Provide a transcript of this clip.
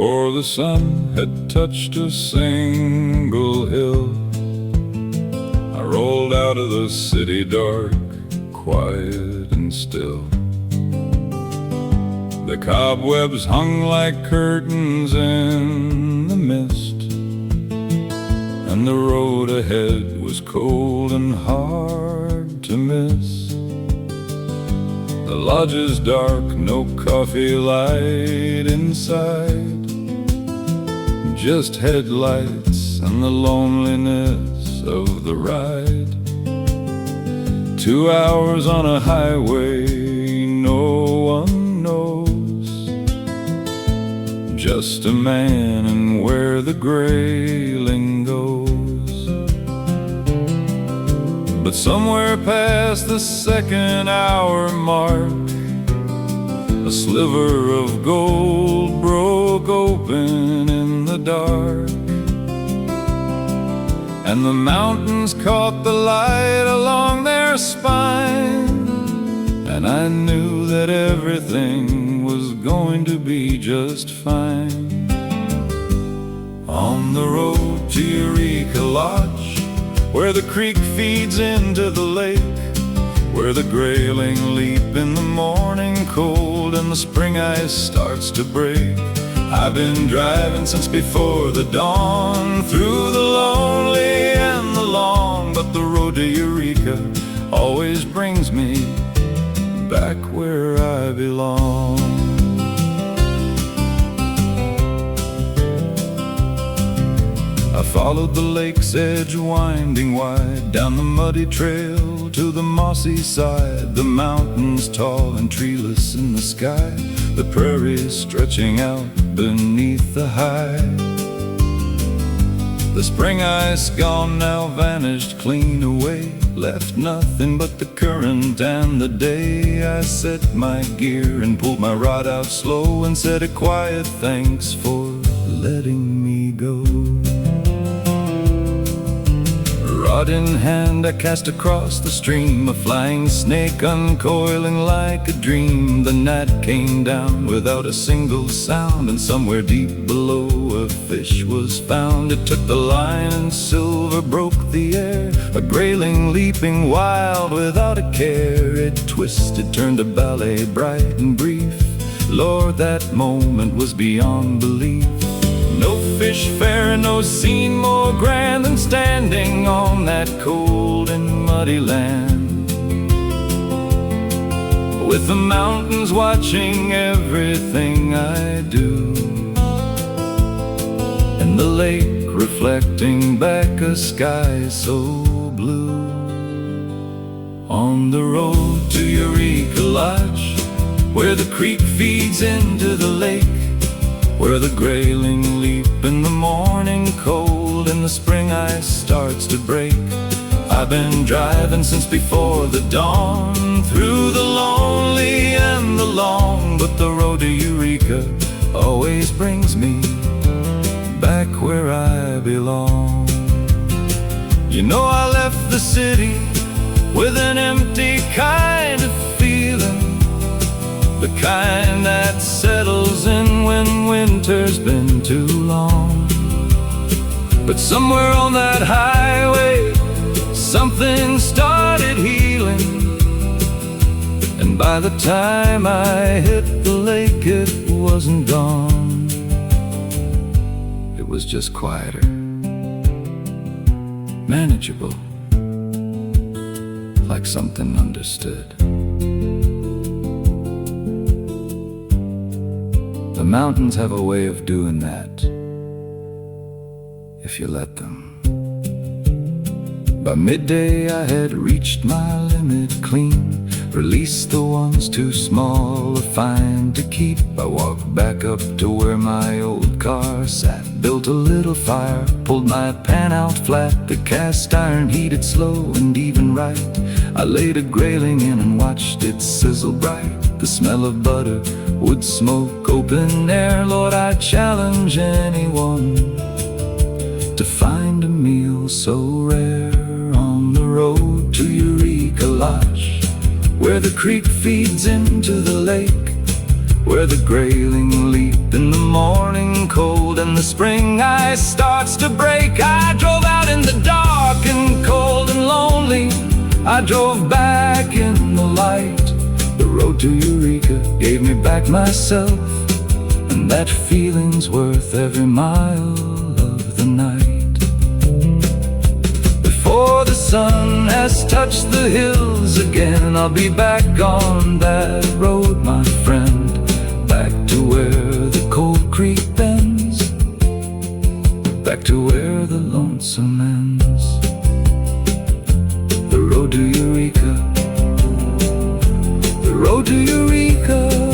before the sun had touched a single hill. I rolled out of the city dark, quiet and still. The cobwebs hung like curtains in the mist, and the road ahead was cold and hard to miss. The lodge's dark, no coffee light inside, just headlights and the loneliness of the ride. 2 hours on a highway no one knows, just a man and where the Grayling goes. But somewhere past the second hour mark, a sliver of gold broke open in the dark, and the mountains caught the light along their spine, and I knew that everything was going to be just fine. On the road to Eureka Lodge, where the creek feeds into the lake, where the Grayling leap in the morning cold and the spring ice starts to break. I've been driving since before the dawn, through the lonely and the long, but the road to Eureka always brings me back where I belong. I followed the lake's edge winding wide, down the muddy trail to the mossy side, the mountains tall and treeless in the sky, the prairies stretching out beneath the high. The spring ice gone now vanished clean away, left nothing but the current and the day. I set my gear and pulled my rod out slow and said a quiet thanks for letting me go. Rod in hand I cast across the stream, a flying snake uncoiling like a dream. The night came down without a single sound, and somewhere deep below a fish was found. It took the line and silver broke the air, a Grayling leaping wild without a care. It twisted, turned a ballet bright and brief. Lord, that moment was beyond belief. No fish fairer, no scene more grand than standing on that cold and muddy land, with the mountains watching everything I do, and the lake reflecting back a sky so blue. On the road to Eureka Lodge, where the creek feeds into the lake, where the Grayling leap in the morning cold and the spring ice starts to break. I've been driving since before the dawn, through the lonely and the long, but the road to Eureka always brings me back where I belong. You know, I left the city with an empty kind of feeling, the kind that settles in when winter's been too long. But somewhere on that highway, something started healing, and by the time I hit the lake, it wasn't gone. It was just quieter, manageable, like something understood. The mountains have a way of doing that, if you let them. By midday I had reached my limit clean, released the ones too small or fine to keep. I walked back up to where my old car sat, built a little fire, pulled my pan out flat. The cast iron heated slow and even right. I laid a Grayling in and watched it sizzle bright. The smell of butter, wood smoke, open air. Lord, I challenge anyone to find a meal so rare. On the road to Eureka Lodge, where the creek feeds into the lake, where the grayling leap in the morning cold and the spring ice starts to break. I drove out in the dark and cold and lonely. I drove back in the light. The road to Eureka gave me back myself, and that feeling's worth every mile of the night. Before the sun has touched the hills again, I'll be back on that road, my friend, back to where the cold creek bends, back to where the lonesome ends. The road to Eureka, the road to Eureka.